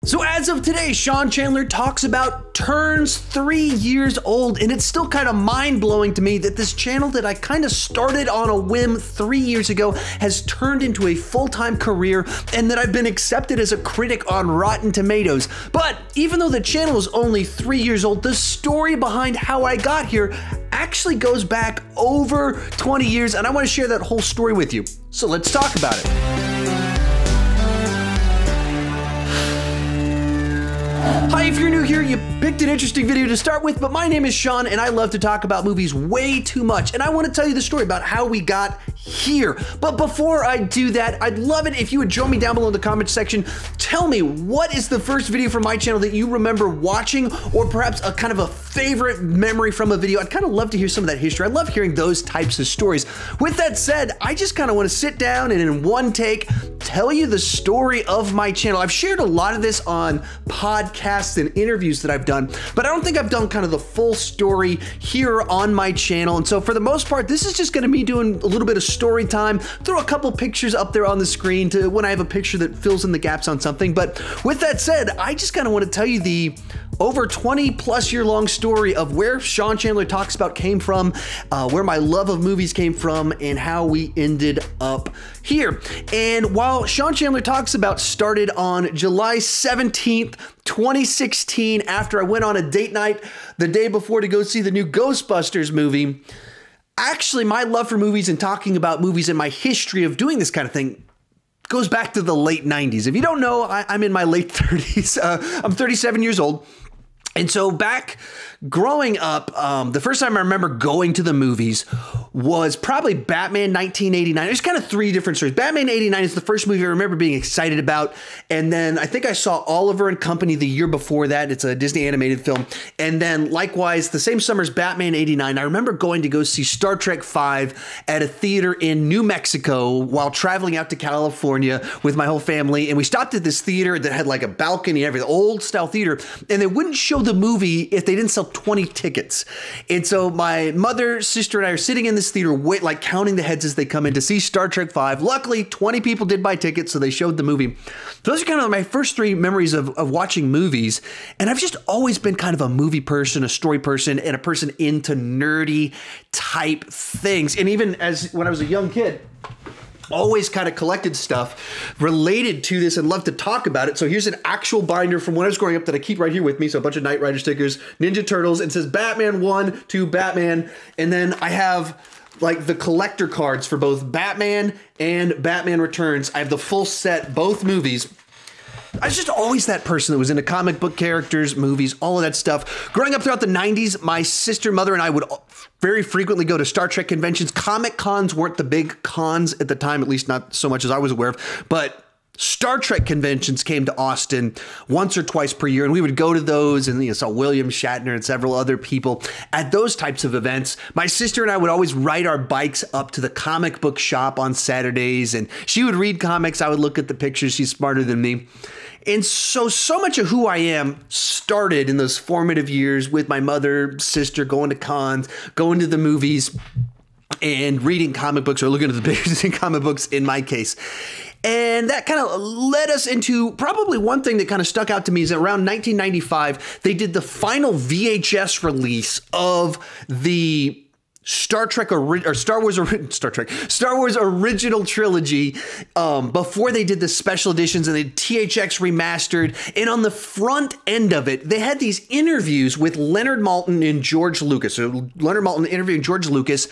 So as of today, Sean Chandler Talks About turns 3 years old, and it's still kind of mind-blowing to me that this channel that I kind of started on a whim 3 years ago has turned into a full-time career, and that I've been accepted as a critic on Rotten Tomatoes. But even though the channel is only 3 years old, the story behind how I got here actually goes back over 20 years, and I want to share that whole story with you. So let's talk about it. Hi, if you're new here, you picked an interesting video to start with, but my name is Sean and I love to talk about movies way too much, and I want to tell you the story about how we got here. But before I do that, I'd love it if you would join me down below in the comments section. Tell me, what is the first video from my channel that you remember watching, or perhaps a kind of a favorite memory from a video? I'd kind of love to hear some of that history. I love hearing those types of stories. With that said, I just kind of want to sit down and in one take tell you the story of my channel. I've shared a lot of this on podcasts and interviews that I've done, but I don't think I've done kind of the full story here on my channel. And so for the most part, this is just going to be doing a little bit of story time, throw a couple pictures up there on the screen to when I have a picture that fills in the gaps on something. But with that said, I just kind of want to tell you the over 20+ year long story of where Sean Chandler Talks About came from, where my love of movies came from, and how we ended up here. And while Sean Chandler Talks About started on July 17th, 2016, after I went on a date night the day before to go see the new Ghostbusters movie, actually my love for movies and talking about movies and my history of doing this kind of thing goes back to the late 90s. If you don't know, I'm in my late 30s. I'm 37 years old. And so back growing up, the first time I remember going to the movies was probably Batman 1989. There's kind of three different stories. Batman 89 is the first movie I remember being excited about. And then I think I saw Oliver and Company the year before that. It's a Disney animated film. And then likewise, the same summer as Batman 89, I remember going to go see Star Trek V at a theater in New Mexico while traveling out to California with my whole family. And we stopped at this theater that had like a balcony and everything, old style theater. And they wouldn't show the movie if they didn't sell 20 tickets. And so my mother, sister, and I are sitting in this theater, like counting the heads as they come in to see Star Trek V. Luckily, 20 people did buy tickets, so they showed the movie. Those are kind of my first three memories of watching movies. And I've just always been kind of a movie person, a story person, and a person into nerdy type things. And even when I was a young kid, always kind of collected stuff related to this and loved to talk about it. So here's an actual binder from when I was growing up that I keep right here with me. So a bunch of Knight Rider stickers, Ninja Turtles, and it says Batman 1, 2, Batman. And then I have like the collector cards for both Batman and Batman Returns. I have the full set, both movies. I was just always that person that was into comic book characters, movies, all of that stuff. Growing up throughout the 90s, my sister, mother, and I would very frequently go to Star Trek conventions. Comic cons weren't the big cons at the time, at least not so much as I was aware of, but Star Trek conventions came to Austin once or twice per year, and we would go to those and saw William Shatner and several other people at those types of events. My sister and I would always ride our bikes up to the comic book shop on Saturdays, and she would read comics. I would look at the pictures. She's smarter than me. And so much of who I am started in those formative years with my mother, sister, going to cons, going to the movies, and reading comic books, or looking at the pictures in comic books in my case. And that kind of led us into probably one thing that kind of stuck out to me is that around 1995, they did the final VHS release of the Star Wars original trilogy before they did the special editions and the THX remastered. And on the front end of it, they had these interviews with Leonard Maltin and George Lucas. So Leonard Maltin interviewing George Lucas.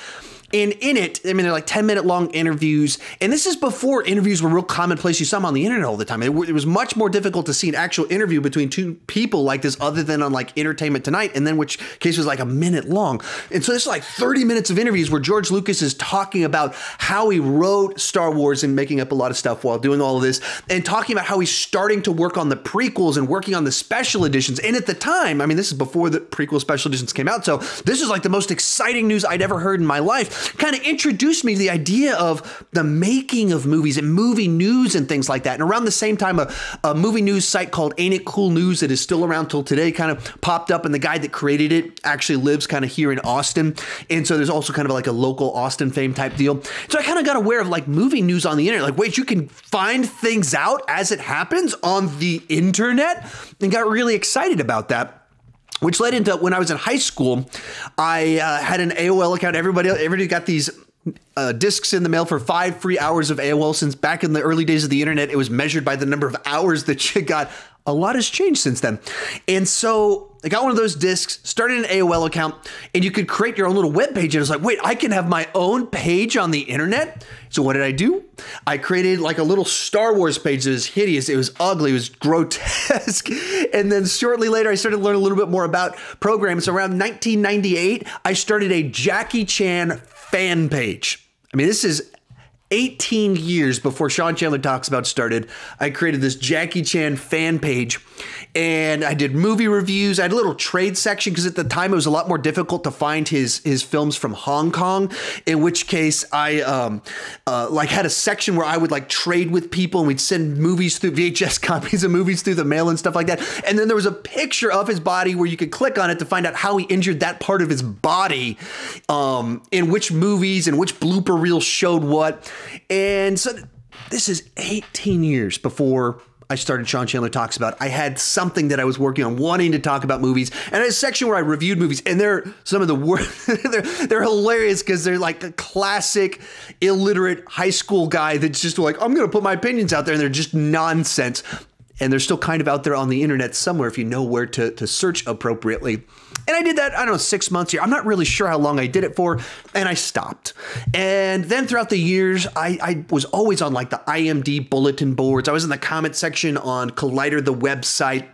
And in it, I mean, they're like 10-minute long interviews. And this is before interviews were real commonplace. You saw them on the internet all the time. It was much more difficult to see an actual interview between two people like this other than on like Entertainment Tonight, and then which case was like a minute long. And so this is like 30 minutes of interviews where George Lucas is talking about how he wrote Star Wars and making up a lot of stuff while doing all of this, and talking about how he's starting to work on the prequels and working on the special editions. And at the time, I mean, this is before the prequel special editions came out. So this is like the most exciting news I'd ever heard in my life. kind of introduced me to the idea of the making of movies and movie news and things like that. And around the same time, a movie news site called Ain't It Cool News that is still around till today kind of popped up, and the guy that created it actually lives kind of here in Austin. And so there's also kind of like a local Austin fame type deal. So I kind of got aware of like movie news on the internet. Like, wait, you can find things out as it happens on the internet, and got really excited about that. Which led into when I was in high school, I had an AOL account. Everybody got these discs in the mail for 5 free hours of AOL. Since back in the early days of the internet, it was measured by the number of hours that you got. A lot has changed since then. And so I got one of those discs, started an AOL account, and you could create your own little web page. And I was like, wait, I can have my own page on the internet? So what did I do? I created like a little Star Wars page that was hideous. It was ugly. It was grotesque. And then shortly later, I started to learn a little bit more about programs. Around 1998, I started a Jackie Chan fan page. I mean, this is 18 years before Sean Chandler Talks About started. I created this Jackie Chan fan page, and I did movie reviews. I had a little trade section because at the time it was a lot more difficult to find his films from Hong Kong, in which case I like had a section where I would like trade with people, and we'd send movies through VHS copies of movies through the mail and stuff like that. And then there was a picture of his body where you could click on it to find out how he injured that part of his body, in which movies and which blooper reel showed what. And so this is 18 years before I started Sean Chandler Talks About. I had something that I was working on, wanting to talk about movies, and I had a section where I reviewed movies, and they're some of the worst. they're hilarious because they're like a classic illiterate high school guy that's just like, I'm going to put my opinions out there, and they're just nonsense. And they're still kind of out there on the internet somewhere if you know where to search appropriately. And I did that, I don't know, 6 months here. I'm not really sure how long I did it for, and I stopped. And then throughout the years, I was always on like the IMD bulletin boards. I was in the comment section on Collider, the website.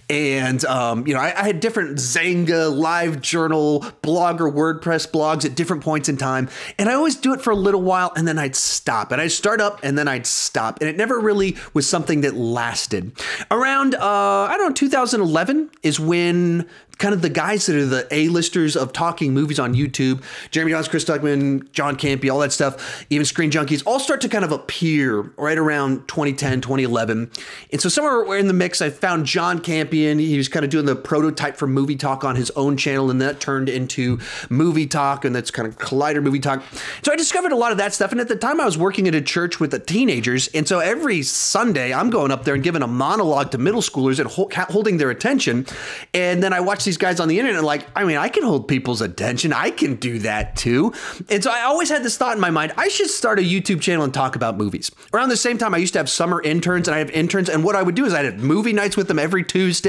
And, you know, I had different Zanga, LiveJournal, Blogger, WordPress blogs at different points in time. And I always do it for a little while, and then I'd stop. And I'd start up, and then I'd stop. And it never really was something that lasted. Around, I don't know, 2011 is when kind of the guys that are the A-listers of talking movies on YouTube, Jeremy Johns, Chris Stuckman, John Campy, all that stuff, even Screen Junkies, all start to kind of appear right around 2010, 2011. And so somewhere in the mix, I found John Campion. He was kind of doing the prototype for Movie Talk on his own channel, and that turned into Movie Talk, and that's kind of Collider Movie Talk. So I discovered a lot of that stuff. And at the time, I was working at a church with the teenagers. And so every Sunday, I'm going up there and giving a monologue to middle schoolers and holding their attention. And then I watched these guys on the internet like, I mean, I can hold people's attention. I can do that too. And so I always had this thought in my mind, I should start a YouTube channel and talk about movies. Around the same time, I used to have summer interns, and I have interns. And what I would do is I'd have movie nights with them every Tuesday.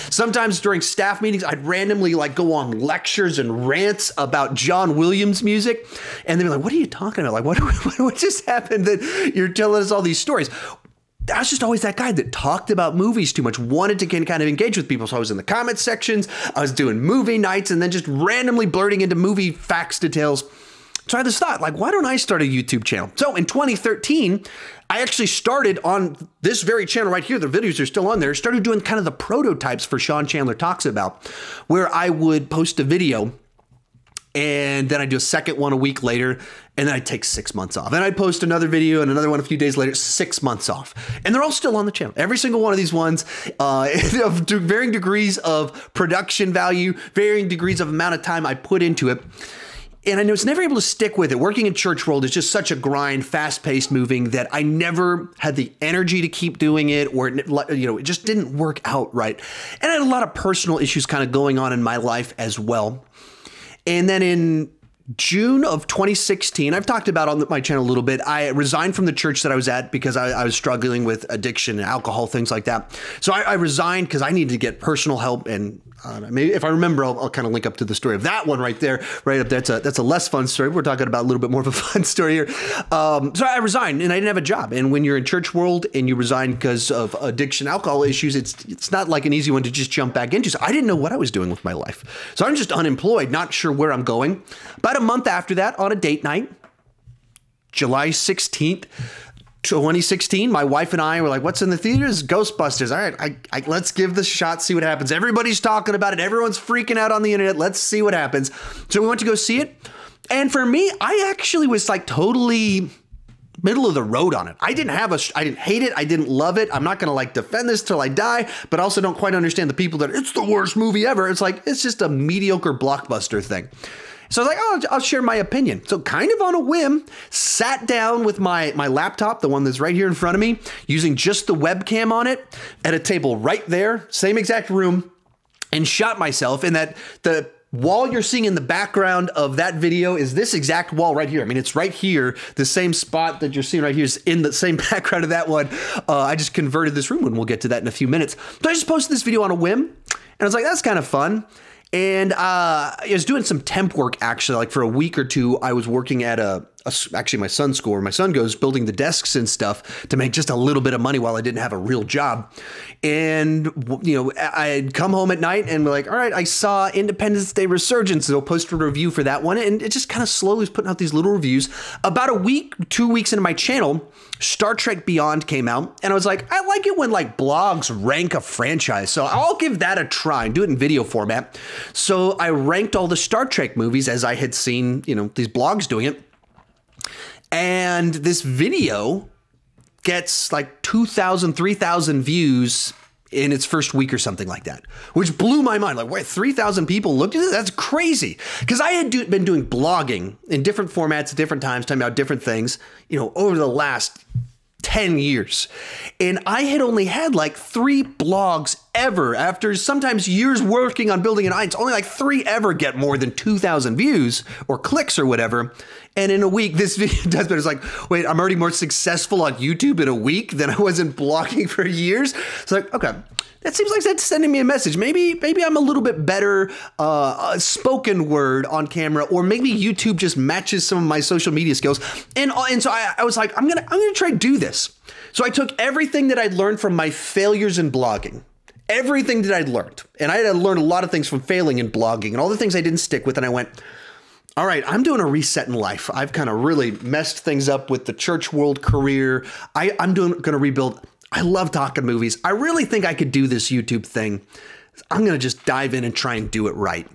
Sometimes during staff meetings, I'd randomly like go on lectures and rants about John Williams music. And they're like, what are you talking about? Like, what just happened that you're telling us all these stories? I was just always that guy that talked about movies too much, wanted to kind of engage with people. So I was in the comment sections, I was doing movie nights, and then just randomly blurting into movie facts, details. So I had this thought, like, why don't I start a YouTube channel? So in 2013, I actually started on this very channel right here. The videos are still on there. Started doing kind of the prototypes for Sean Chandler Talks About, where I would post a video, and then I'd do a second one a week later, and then I'd take 6 months off. Then I'd post another video and another one a few days later, 6 months off. And they're all still on the channel. Every single one of these ones, of varying degrees of production value, varying degrees of amount of time I put into it. And I was never able to stick with it. Working in church world is just such a grind, fast-paced moving, that I never had the energy to keep doing it, or, you know, it just didn't work out right. And I had a lot of personal issues kind of going on in my life as well. And then in June of 2016, I've talked about on my channel a little bit, I resigned from the church that I was at because I was struggling with addiction and alcohol, things like that. So I resigned because I needed to get personal help. And maybe if I remember, I'll kind of link up to the story of that one right there, right up there. That's a less fun story. We're talking about a little bit more of a fun story here. So I resigned, and I didn't have a job. And when you're in church world and you resign because of addiction, alcohol issues, it's not like an easy one to just jump back into. So I didn't know what I was doing with my life. So I'm just unemployed, not sure where I'm going. About a month after that, on a date night, July 16th, 2016, my wife and I were like, what's in the theaters? Ghostbusters. All right, let's give this a shot, see what happens. Everybody's talking about it. Everyone's freaking out on the internet. Let's see what happens. So we went to go see it. And for me, I actually was like totally middle of the road on it. I didn't hate it. I didn't love it. I'm not going to like defend this till I die, but also don't quite understand the people that it's the worst movie ever. It's like, it's just a mediocre blockbuster thing. So I was like, oh, I'll share my opinion. So kind of on a whim, sat down with my laptop, the one that's right here in front of me, using just the webcam on it at a table right there, same exact room, and shot myself in that the wall you're seeing in the background of that video is this exact wall right here. I mean, it's right here. The same spot that you're seeing right here is in the same background of that one. I just converted this room, and we'll get to that in a few minutes. So I just posted this video on a whim, and I was like, that's kind of fun. And I was doing some temp work, actually. Like for a week or two, I was working at actually my son's school where my son goes, building the desks and stuff to make just a little bit of money while I didn't have a real job. And, you know, I'd come home at night and be like, all right, I saw Independence Day Resurgence. So I'll post a review for that one. And it just kind of slowly was putting out these little reviews. About a week, 2 weeks into my channel, Star Trek Beyond came out, and I was like, I like it when like blogs rank a franchise, so I'll give that a try and do it in video format. So I ranked all the Star Trek movies as I had seen, you know, these blogs doing it. And this video gets like 2,000, 3,000 views in its first week or something like that, which blew my mind. Like, wait, 3,000 people looked at it? That's crazy. Because I had been doing blogging in different formats at different times, talking about different things, you know, over the last 10 years. And I had only had like 3 blogs ever after sometimes years working on building an audience. Only like 3 ever get more than 2,000 views or clicks or whatever. And in a week, this video does better. It's like, wait, I'm already more successful on YouTube in a week than I was in blogging for years. It's like, okay, that seems like that's sending me a message. Maybe I'm a little bit better spoken word on camera, or maybe YouTube just matches some of my social media skills. And so I was like, I'm gonna try to do this. So I took everything that I'd learned from my failures in blogging, everything that I'd learned, and I had to learn a lot of things from failing in blogging and all the things I didn't stick with. And I went, all right, I'm doing a reset in life. I've kind of really messed things up with the church world career. I'm going to rebuild. I love talking movies. I really think I could do this YouTube thing. I'm going to just dive in and try and do it right.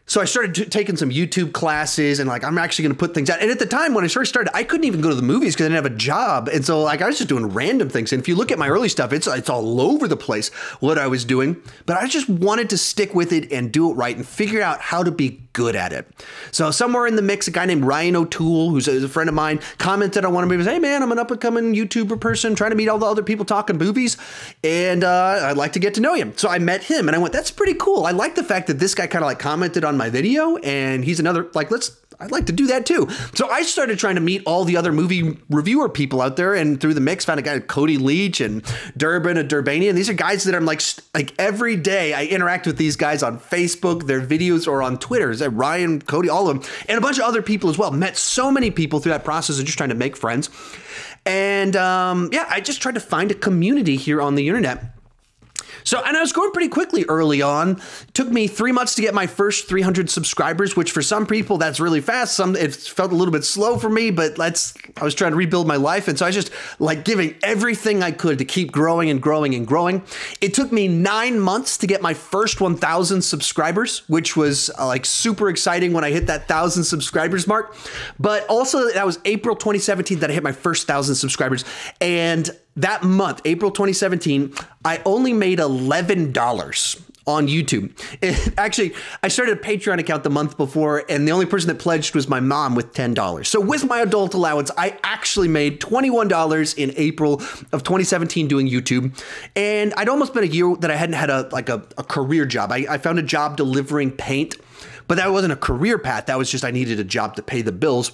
So I started taking some YouTube classes, and like, I'm actually going to put things out. And at the time when I first started, I couldn't even go to the movies because I didn't have a job. And so like, I was just doing random things. And if you look at my early stuff, it's all over the place what I was doing. But I just wanted to stick with it and do it right and figure out how to be good at it. So somewhere in the mix, a guy named Ryan O'Toole, who's a friend of mine, commented on one of my videos, hey man, I'm an up-and-coming YouTuber person trying to meet all the other people talking movies, and I'd like to get to know him. So I met him, and I went, that's pretty cool. I like the fact that this guy kind of like commented on my video, and he's another, like, I'd like to do that too. So I started trying to meet all the other movie reviewer people out there, and through the mix found a guy, Cody Leach and Durbin and Durbanian. These are guys that I'm like every day I interact with these guys on Facebook, their videos, or on Twitter. Ryan, Cody, all of them, and a bunch of other people as well. Met so many people through that process of just trying to make friends. And yeah, I just tried to find a community here on the internet. So, and I was growing pretty quickly early on. It took me 3 months to get my first 300 subscribers, which for some people, that's really fast. It felt a little bit slow for me, but I was trying to rebuild my life. And so I was just like giving everything I could to keep growing and growing and growing. It took me 9 months to get my first 1,000 subscribers, which was like super exciting when I hit that 1,000 subscribers mark. But also that was April 2017 that I hit my first 1,000 subscribers. And that month, April 2017, I only made $11 on YouTube. Actually, I started a Patreon account the month before, and the only person that pledged was my mom with $10. So with my adult allowance, I actually made $21 in April of 2017 doing YouTube. And I'd almost been a year that I hadn't had a career job. I found a job delivering paint, but that wasn't a career path. That was just I needed a job to pay the bills.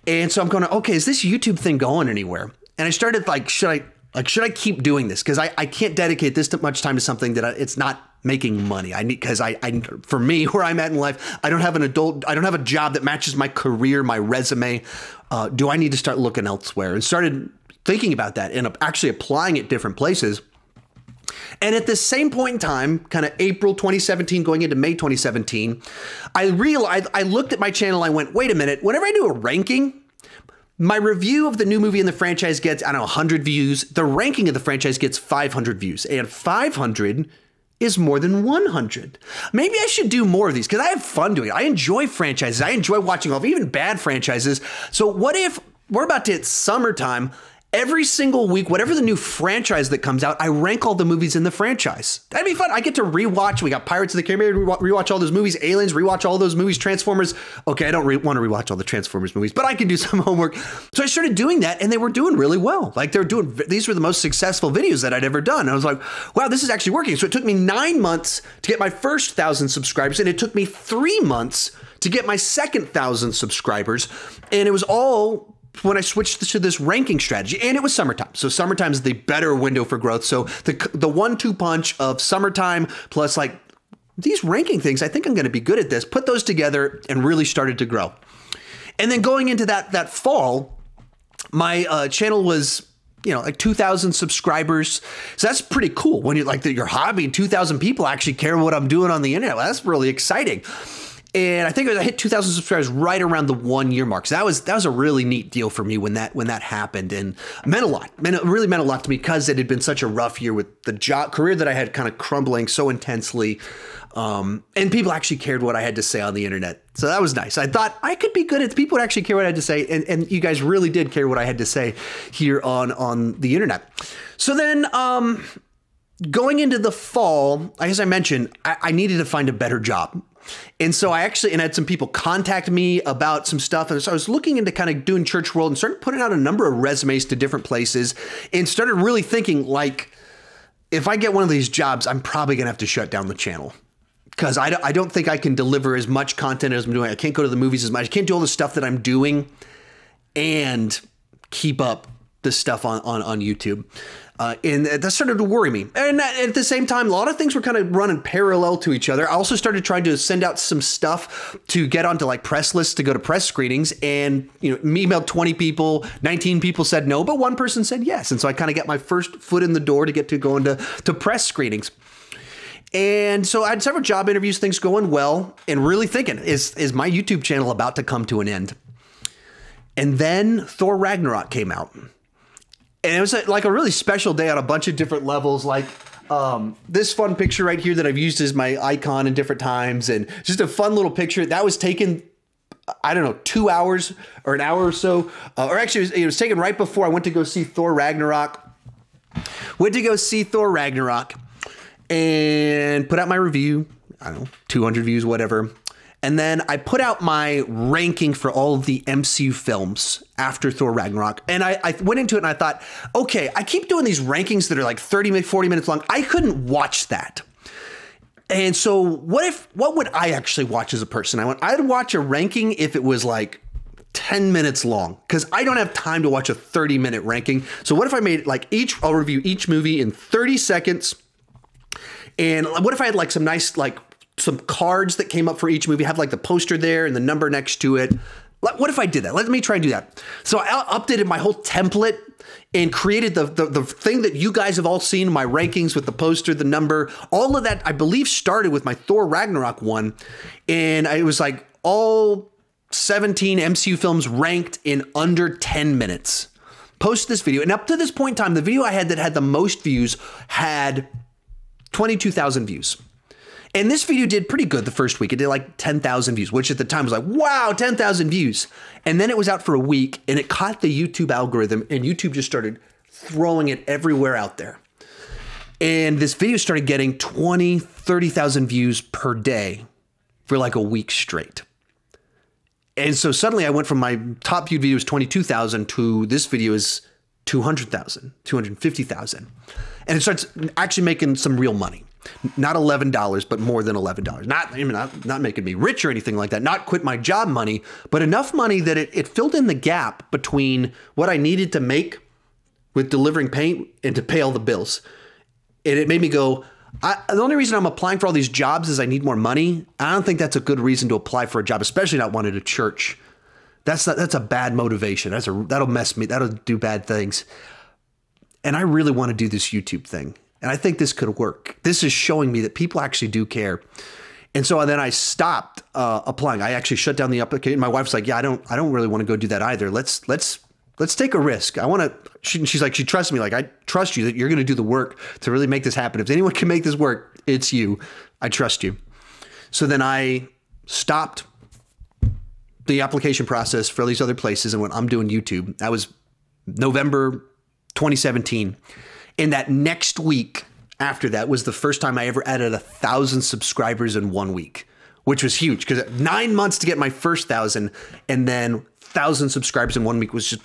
And so I'm going, okay, is this YouTube thing going anywhere? And I started like, should I keep doing this? Because I can't dedicate this much time to something that it's not making money. Because for me, where I'm at in life, I don't have a job that matches my career, my resume. Do I need to start looking elsewhere? And started thinking about that and actually applying at different places. And at the same point in time, kind of April 2017 going into May 2017, I looked at my channel. I went, wait a minute, whenever I do a ranking, my review of the new movie in the franchise gets, I don't know, 100 views. The ranking of the franchise gets 500 views. And 500 is more than 100. Maybe I should do more of these because I have fun doing it. I enjoy franchises. I enjoy watching all, even bad franchises. So what if we're about to hit summertime? Every single week, whatever the new franchise that comes out, I rank all the movies in the franchise. That'd be fun. I get to rewatch. We got Pirates of the Caribbean, rewatch all those movies, Aliens, rewatch all those movies, Transformers. Okay, I don't want to rewatch all the Transformers movies, but I can do some homework. So I started doing that, and they were doing really well. Like these were the most successful videos that I'd ever done. And I was like, wow, this is actually working. So it took me 9 months to get my first 1,000 subscribers, and it took me 3 months to get my second 1,000 subscribers. And it was all when I switched to this ranking strategy, and it was summertime. So summertime is the better window for growth. So the 1-2 punch of summertime plus like these ranking things, I think I'm going to be good at this. Put those together and really started to grow. And then going into that fall, my channel was, you know, like 2,000 subscribers. So that's pretty cool when you're like your hobby, 2,000 people actually care what I'm doing on the internet. Well, that's really exciting. And I think I hit 2,000 subscribers right around the 1 year mark. So that was a really neat deal for me when that happened, and meant a lot. It really meant a lot to me because it had been such a rough year with the career that I had kind of crumbling so intensely. And people actually cared what I had to say on the internet. So that was nice. I thought I could be good at people would actually care what I had to say. And you guys really did care what I had to say here on the internet. So then, going into the fall, as I mentioned, I needed to find a better job. And so I had some people contact me about some stuff. And so I was looking into kind of doing church world and started putting out a number of resumes to different places and started really thinking like, if I get one of these jobs, I'm probably going to have to shut down the channel because I don't think I can deliver as much content as I'm doing. I can't go to the movies as much. I can't do all the stuff that I'm doing and keep up the stuff on YouTube. And that started to worry me. And at the same time, a lot of things were kind of running parallel to each other. I also started trying to send out some stuff to get onto like press lists to go to press screenings. And, you know, emailed 20 people, 19 people said no, but one person said yes. And so I kind of got my first foot in the door to get to go into press screenings. And so I had several job interviews, things going well, and really thinking, is my YouTube channel about to come to an end? And then Thor Ragnarok came out. And it was like a really special day on a bunch of different levels, like this fun picture right here that I've used as my icon in different times, and just a fun little picture that was taken, I don't know, 2 hours or an hour or so, or actually it was taken right before I went to go see Thor Ragnarok. Went to go see Thor Ragnarok and put out my review. I don't know, 200 views, whatever. And then I put out my ranking for all of the MCU films after Thor Ragnarok. And I went into it and I thought, okay, I keep doing these rankings that are like 30 40 minutes long. I couldn't watch that. And so what would I actually watch as a person? I'd watch a ranking if it was like 10 minutes long, because I don't have time to watch a 30-minute ranking. So what if I made like I'll review each movie in 30 seconds. And what if I had like some nice, like some cards that came up for each movie, have like the poster there and the number next to it. What if I did that? Let me try and do that. So I updated my whole template and created the thing that you guys have all seen, my rankings with the poster, the number, all of that, I believe started with my Thor Ragnarok one. And it was like all 17 MCU films ranked in under 10 minutes. Post this video. And up to this point in time, the video I had that had the most views had 22,000 views. And this video did pretty good the first week. It did like 10,000 views, which at the time was like, wow, 10,000 views. And then it was out for a week and it caught the YouTube algorithm and YouTube just started throwing it everywhere out there. And this video started getting 20, 30,000 views per day for like a week straight. And so suddenly I went from my top viewed video was 22,000 to this video is 200,000, 250,000. And it starts actually making some real money. Not $11, but more than $11. Not making me rich or anything like that. Not quit my job money, but enough money that it filled in the gap between what I needed to make with delivering paint and to pay all the bills. And it made me go, the only reason I'm applying for all these jobs is I need more money. I don't think that's a good reason to apply for a job, especially not one at a church. That's a bad motivation. That'll mess me. That'll do bad things. And I really want to do this YouTube thing. And I think this could work. This is showing me that people actually do care. And so then I stopped applying. I actually shut down the application. My wife's like, yeah, I don't really want to go do that either. Let's take a risk. I want to she's like, she trusts me. Like, I trust you that you're going to do the work to really make this happen. If anyone can make this work, it's you. I trust you. So then I stopped the application process for these other places and went, I'm doing YouTube. That was November 2017. And that next week after that was the first time I ever added 1,000 subscribers in 1 week, which was huge because 9 months to get my first 1,000 and then 1,000 subscribers in 1 week was just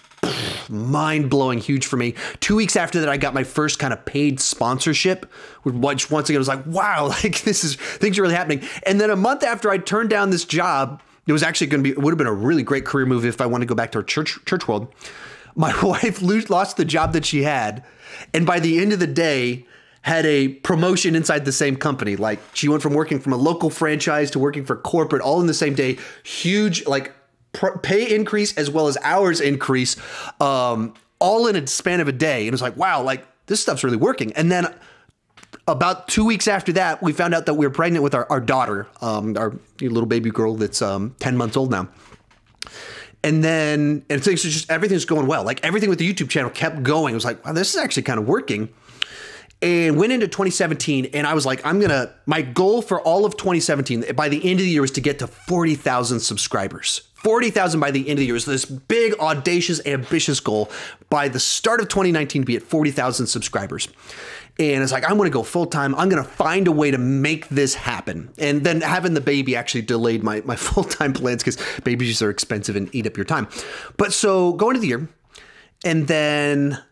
mind-blowing huge for me. 2 weeks after that, I got my first kind of paid sponsorship, which once again was like, wow, like things are really happening. And then a month after I turned down this job, it was actually going to be, it would have been a really great career move if I want to go back to our church world. My wife lost the job that she had. And by the end of the day, had a promotion inside the same company. Like she went from working from a local franchise to working for corporate all in the same day. Huge, like pay increase as well as hours increase, all in a span of a day. And it was like, wow, like this stuff's really working. And then about 2 weeks after that, we found out that we were pregnant with our daughter, our little baby girl that's 10 months old now. And then, and things are just, everything's going well. Like everything with the YouTube channel kept going. It was like, wow, this is actually kind of working. And went into 2017 and I was like, my goal for all of 2017 by the end of the year was to get to 40,000 subscribers. 40,000 by the end of the year was this big, audacious, ambitious goal by the start of 2019 to be at 40,000 subscribers. And it's like, I'm going to go full time. I'm going to find a way to make this happen. And then having the baby actually delayed my full time plans because babies are expensive and eat up your time. But so going into the year and then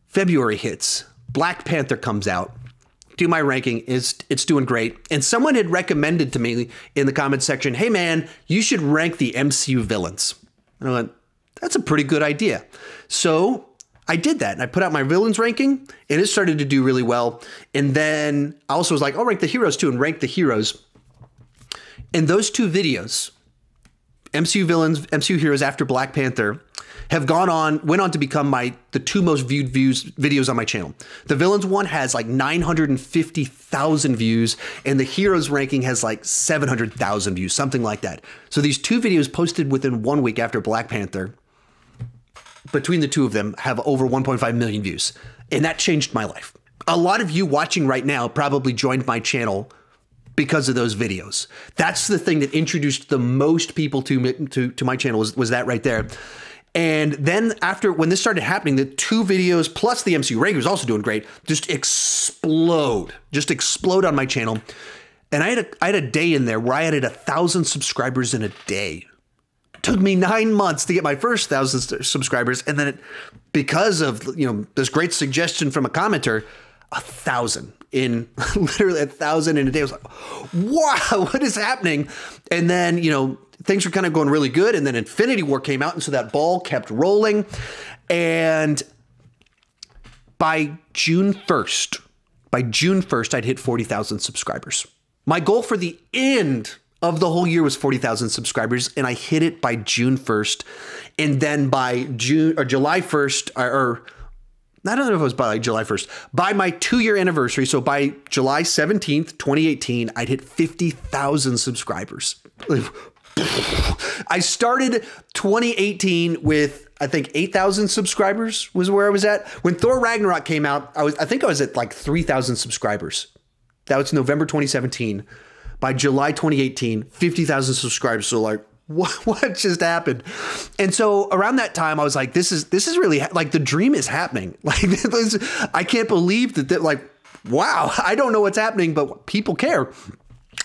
February hits. Black Panther comes out. Do my ranking, it's doing great. And someone had recommended to me in the comments section, hey man, you should rank the MCU villains. And I went, that's a pretty good idea. So I did that and I put out my villains ranking and it started to do really well. And then I also was like, I'll rank the heroes too and rank the heroes. And those two videos, MCU villains, MCU heroes after Black Panther, went on to become the two most viewed videos on my channel. The villains one has like 950,000 views and the heroes ranking has like 700,000 views, something like that. So these two videos posted within 1 week after Black Panther, between the two of them have over 1.5 million views. And that changed my life. A lot of you watching right now probably joined my channel because of those videos. That's the thing that introduced the most people to my channel was that right there. And then when this started happening, the two videos plus the MCU ranking was also doing great, just explode on my channel. And I had a day in there where I added 1,000 subscribers in a day. It took me 9 months to get my first 1,000 subscribers. And then because of, this great suggestion from a commenter, 1,000 in literally 1,000 in a day. I was like, wow, what is happening? And then, things were kind of going really good. And then Infinity War came out. And so that ball kept rolling. And by June 1st, I'd hit 40,000 subscribers. My goal for the end of the whole year was 40,000 subscribers. And I hit it by June 1st. And then by July 1st, or I don't know if it was by July 1st, by my 2-year anniversary. So by July 17th, 2018, I'd hit 50,000 subscribers. I started 2018 with, I think 8,000 subscribers was where I was at. When Thor Ragnarok came out, I think I was at like 3,000 subscribers. That was November 2017. By July 2018, 50,000 subscribers. So like, what just happened? And so around that time, I was like, this is really like the dream is happening. Like I can't believe that like, wow, I don't know what's happening, but people care.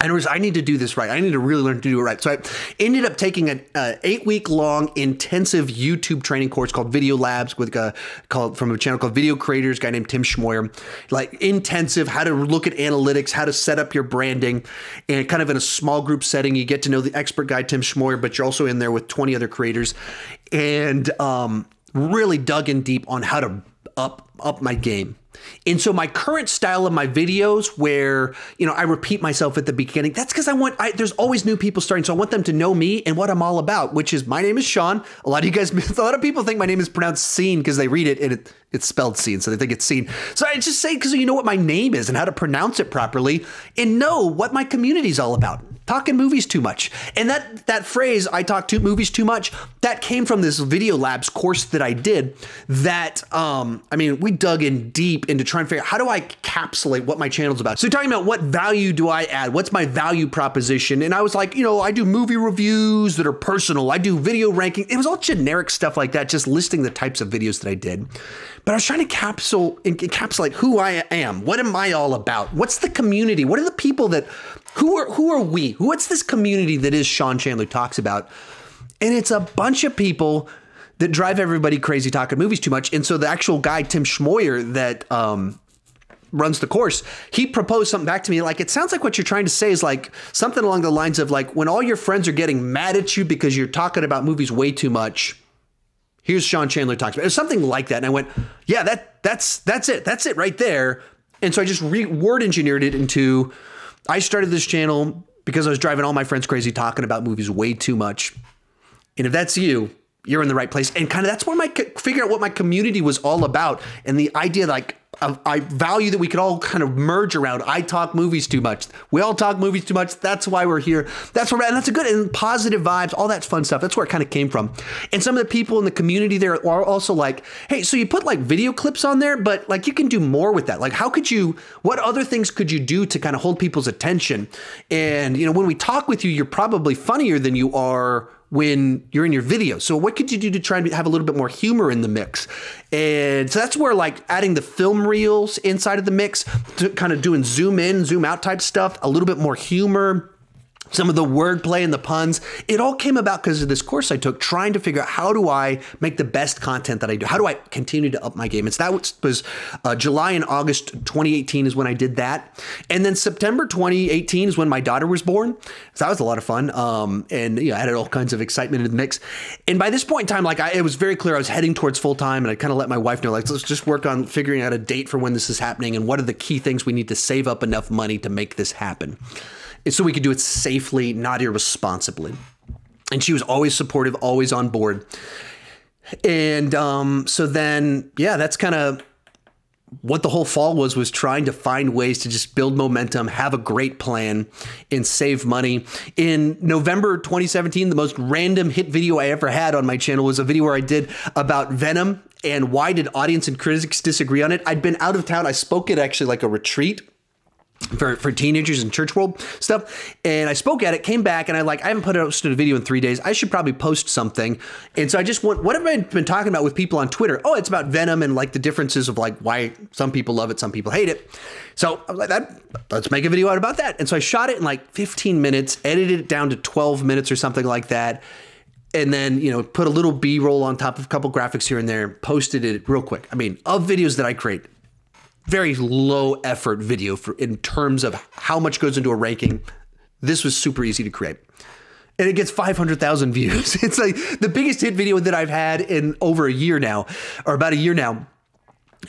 And I need to do this right. I need to really learn to do it right. So I ended up taking an 8-week-long intensive YouTube training course called Video Labs from a channel called Video Creators, a guy named Tim Schmoyer. Like intensive, how to look at analytics, how to set up your branding, and kind of in a small group setting. You get to know the expert guy, Tim Schmoyer, but you're also in there with 20 other creators. And really dug in deep on how to up my game. And so my current style of my videos where, I repeat myself at the beginning, that's because there's always new people starting. So I want them to know me and what I'm all about, which is my name is Sean. A lot of people think my name is pronounced Scene because they read it and it's spelled Scene. So they think it's Scene. So I just say, because you know what my name is and how to pronounce it properly and know what my community is all about. talking movies too much. And that phrase, I talk to movies too much, that came from this Video Labs course that I did that, I mean, we dug in deep into trying to figure out how do I encapsulate what my channel's about. So talking about what value do I add? What's my value proposition? And I was like, you know, I do movie reviews that are personal. I do video ranking. It was all generic stuff like that, just listing the types of videos that I did. But I was trying to encapsulate who I am. What am I all about? What's the community? What are the people that, who are we? What's this community that is Sean Chandler Talks About? And it's a bunch of people that drive everybody crazy talking movies too much. And so the actual guy, Tim Schmoyer, that runs the course, he proposed something back to me. Like, it sounds like what you're trying to say is like something along the lines of like, when all your friends are getting mad at you because you're talking about movies way too much, here's Sean Chandler Talks About. It was something like that. And I went, yeah, that's it. That's it right there. And so I just word engineered it into, I started this channel because I was driving all my friends crazy talking about movies way too much. And if that's you, you're in the right place. And kind of that's where figure out what my community was all about. And the idea like I value that we could all kind of merge around. I talk movies too much. We all talk movies too much. That's why we're here. That's where, and that's a good and positive vibes, all that fun stuff. That's where it kind of came from. And some of the people in the community there are also like, hey, so you put like video clips on there, but like you can do more with that. Like how could you, what other things could you do to kind of hold people's attention? And, you know, when we talk with you, you're probably funnier than you are when you're in your video. So what could you do to try and have a little bit more humor in the mix? And so that's where like adding the film reels inside of the mix, to kind of doing zoom in, zoom out type stuff, a little bit more humor, some of the wordplay and the puns. It all came about because of this course I took, trying to figure out how do I make the best content that I do? How do I continue to up my game? That was July and August 2018 is when I did that. And then September 2018 is when my daughter was born. So that was a lot of fun. And you know, I had all kinds of excitement in the mix. And by this point in time, like it was very clear I was heading towards full time, and I kind of let my wife know, like, let's just work on figuring out a date for when this is happening and what are the key things we need to save up enough money to make this happen, so we could do it safely, not irresponsibly. And she was always supportive, always on board. And so then, yeah, that's kind of what the whole fall was trying to find ways to just build momentum, have a great plan, and save money. In November 2017, the most random hit video I ever had on my channel was a video where I did about Venom and why did audience and critics disagree on it. I'd been out of town. I spoke at actually like a retreat for teenagers and church world stuff. And I spoke at it, came back, and I haven't posted a video in 3 days. I should probably post something. And so I just what have I been talking about with people on Twitter? Oh, it's about Venom and like the differences of like why some people love it, some people hate it. So I was like, let's make a video out about that. And so I shot it in like 15 minutes, edited it down to 12 minutes or something like that. And then, you know, put a little B-roll on top of a couple graphics here and there, posted it real quick. I mean, of videos that I create, very low effort video in terms of how much goes into a ranking. This was super easy to create. And it gets 500,000 views. It's like the biggest hit video that I've had in over a year now, or about a year now.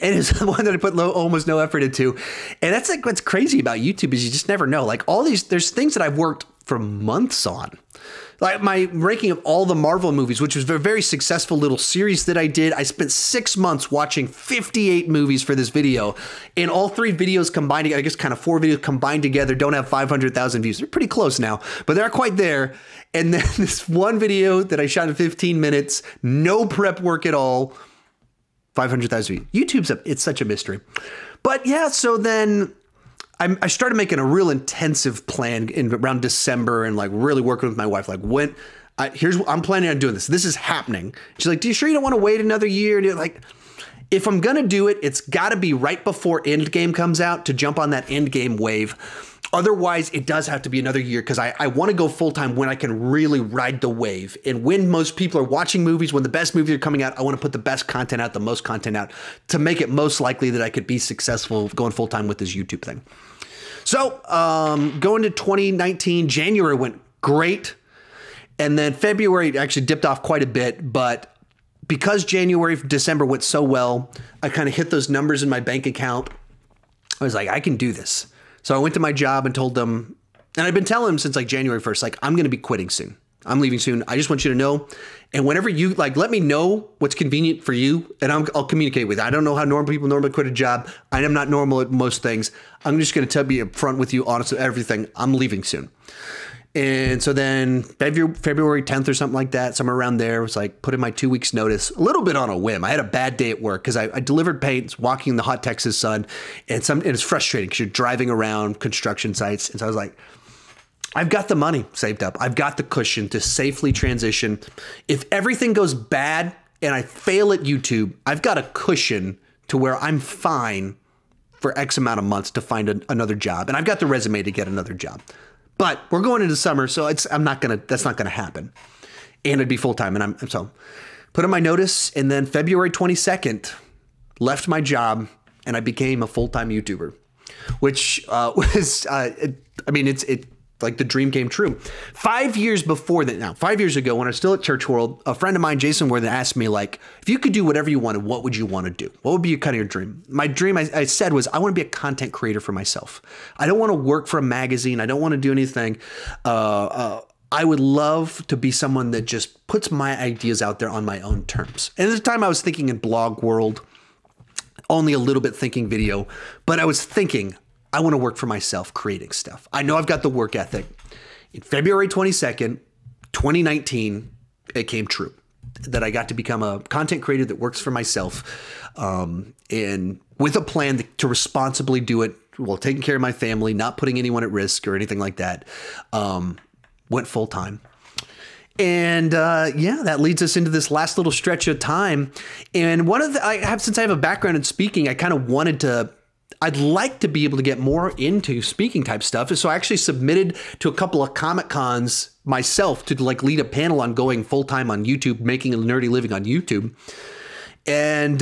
And it's the one that I put almost no effort into. And that's like what's crazy about YouTube is you just never know. Like all these, there's things that I've worked for months on. Like my ranking of all the Marvel movies, which was a very successful little series that I did. I spent 6 months watching 58 movies for this video. And all 3 videos combined, I guess kind of 4 videos combined together don't have 500,000 views. They're pretty close now, but they're quite there. And then this one video that I shot in 15 minutes, no prep work at all, 500,000 views. It's such a mystery. But yeah, so then I started making a real intensive plan in around December and like really working with my wife. Like I'm planning on doing this. This is happening. She's like, "Do you sure you don't want to wait another year?" And like, if I'm going to do it, it's got to be right before Endgame comes out to jump on that Endgame wave. Otherwise, it does have to be another year because I want to go full time when I can really ride the wave. And when most people are watching movies, when the best movies are coming out, I want to put the best content out, the most content out to make it most likely that I could be successful going full time with this YouTube thing. So going to 2019, January went great. And then February actually dipped off quite a bit. But because January, December went so well, I kind of hit those numbers in my bank account. I was like, I can do this. So I went to my job and told them, and I've been telling them since like January 1st, like, I'm going to be quitting soon. I'm leaving soon. I just want you to know. And whenever you like, let me know what's convenient for you and I'll communicate with you. I don't know how normal people normally quit a job. I am not normal at most things. I'm just going to be upfront with you, honest with everything. I'm leaving soon. And so then February 10th or something like that, somewhere around there, was like put in my 2 weeks notice, a little bit on a whim. I had a bad day at work because I delivered paint, walking in the hot Texas sun, and it's frustrating because you're driving around construction sites. And so I was like, I've got the money saved up. I've got the cushion to safely transition. If everything goes bad and I fail at YouTube, I've got a cushion to where I'm fine for X amount of months to find another job. And I've got the resume to get another job. But we're going into summer, so that's not gonna happen. And it'd be full time. And so put in my notice, and then February 22nd, left my job, and I became a full-time YouTuber, which was it's like the dream came true. 5 years before that, now 5 years ago, when I was still at Church World, a friend of mine, Jason Worthen, asked me, like, if you could do whatever you wanted, what would you want to do? What would be kind of your dream? My dream, I said, was I want to be a content creator for myself. I don't want to work for a magazine. I don't want to do anything. I would love to be someone that just puts my ideas out there on my own terms. And at the time I was thinking in blog world, only a little bit thinking video, but I was thinking, I want to work for myself creating stuff. I know I've got the work ethic. In February 22nd, 2019, it came true that I got to become a content creator that works for myself, and with a plan to responsibly do it while taking care of my family, not putting anyone at risk or anything like that. Went full time. And yeah, that leads us into this last little stretch of time. And since I have a background in speaking, I kind of I'd like to be able to get more into speaking type stuff. So I actually submitted to a couple of Comic Cons myself to like lead a panel on going full time on YouTube, making a nerdy living on YouTube. And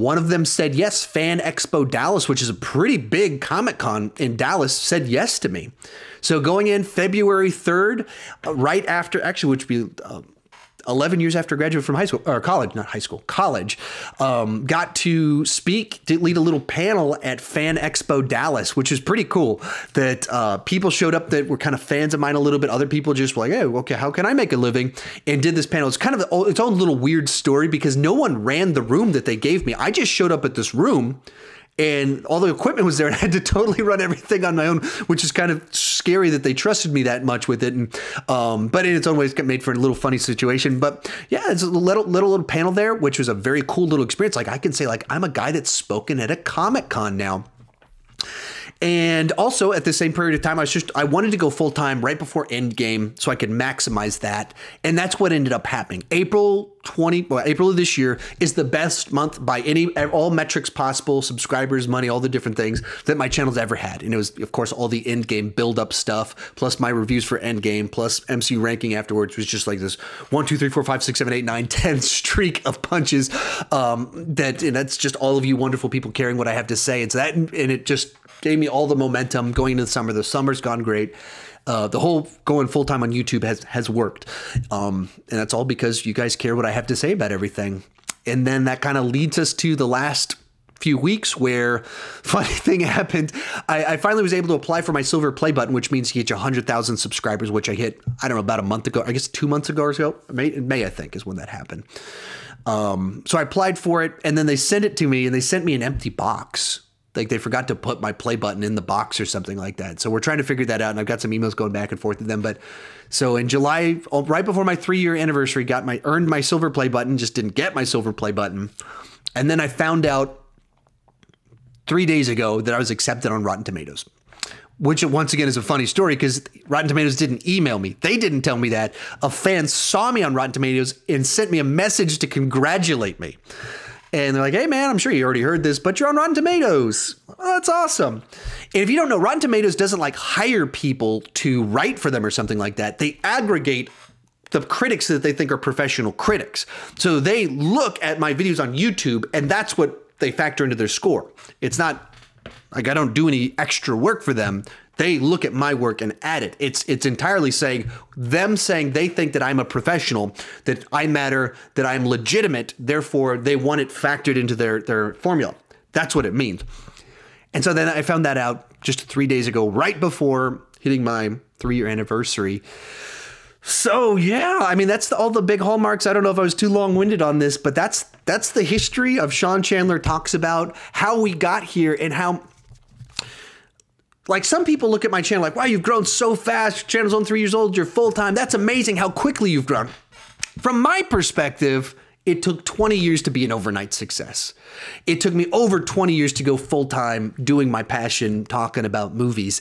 one of them said yes. Fan Expo Dallas, which is a pretty big Comic Con in Dallas, said yes to me. So going in February 3rd, right after, actually, which would be 11 years after I graduated from high school, or college, not high school, college, got to speak, to lead a little panel at Fan Expo Dallas, which is pretty cool that people showed up that were kind of fans of mine a little bit. Other people just were like, hey, okay, how can I make a living? And did this panel. It's kind of its own little weird story because no one ran the room that they gave me. I just showed up at this room and all the equipment was there and I had to totally run everything on my own, which is kind of scary that they trusted me that much with it. And, but in its own ways, it got made for a little funny situation. But yeah, it's a little panel there, which was a very cool little experience. Like I can say, like, I'm a guy that's spoken at a Comic Con now. And also at the same period of time, I wanted to go full time right before Endgame so I could maximize that. And that's what ended up happening. April of this year is the best month by all metrics possible, subscribers, money, all the different things that my channel's ever had. And it was, of course, all the Endgame build up stuff, plus my reviews for Endgame, plus MCU ranking afterwards was just like this 1, 2, 3, 4, 5, 6, 7, 8, 9, 10 streak of punches. And that's just all of you wonderful people caring what I have to say. It's that, and it just gave me all the momentum going into the summer. The summer's gone great. The whole going full time on YouTube has worked. And that's all because you guys care what I have to say about everything. And then that kind of leads us to the last few weeks where funny thing happened. I finally was able to apply for my silver play button, which means you get 100,000 subscribers, which I hit, I don't know, about a month ago, I guess 2 months ago or so. May, I think, is when that happened. So I applied for it and then they sent it to me and they sent me an empty box. Like they forgot to put my play button in the box or something like that. So we're trying to figure that out. And I've got some emails going back and forth with them. But so in July, right before my 3-year anniversary, earned my silver play button, just didn't get my silver play button. And then I found out 3 days ago that I was accepted on Rotten Tomatoes, which once again is a funny story because Rotten Tomatoes didn't email me. They didn't tell me that. A fan saw me on Rotten Tomatoes and sent me a message to congratulate me. And they're like, hey, man, I'm sure you already heard this, but you're on Rotten Tomatoes. Oh, that's awesome. And if you don't know, Rotten Tomatoes doesn't like hire people to write for them or something like that. They aggregate the critics that they think are professional critics. So they look at my videos on YouTube and that's what they factor into their score. It's not like I don't do any extra work for them. They look at my work and add it. It's entirely saying they think that I'm a professional, that I matter, that I'm legitimate. Therefore, they want it factored into their formula. That's what it means. And so then I found that out just 3 days ago, right before hitting my 3-year anniversary. So yeah, I mean, that's all the big hallmarks. I don't know if I was too long-winded on this, but that's the history of Sean Chandler Talks About, how we got here and how Like some people look at my channel like, wow, you've grown so fast. Your channel's only 3 years old. You're full time. That's amazing how quickly you've grown. From my perspective, it took 20 years to be an overnight success. It took me over 20 years to go full time doing my passion, talking about movies.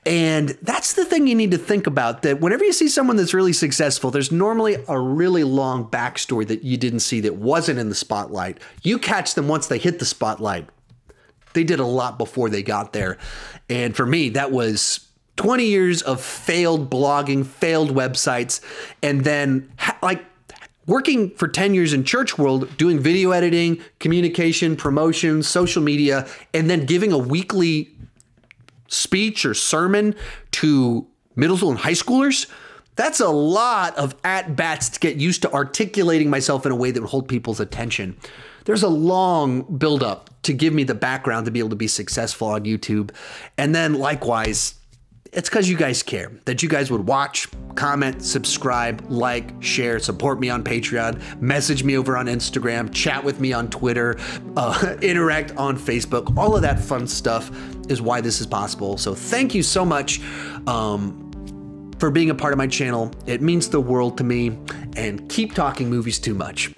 And that's the thing you need to think about, that whenever you see someone that's really successful, there's normally a really long backstory that you didn't see that wasn't in the spotlight. You catch them once they hit the spotlight. They did a lot before they got there. And for me, that was 20 years of failed blogging, failed websites, and then like working for 10 years in church world, doing video editing, communication, promotion, social media, and then giving a weekly speech or sermon to middle school and high schoolers. That's a lot of at-bats to get used to articulating myself in a way that would hold people's attention. There's a long buildup to give me the background to be able to be successful on YouTube. And then likewise, it's because you guys care, that you guys would watch, comment, subscribe, like, share, support me on Patreon, message me over on Instagram, chat with me on Twitter, interact on Facebook. All of that fun stuff is why this is possible. So thank you so much for being a part of my channel. It means the world to me, and keep talking movies too much.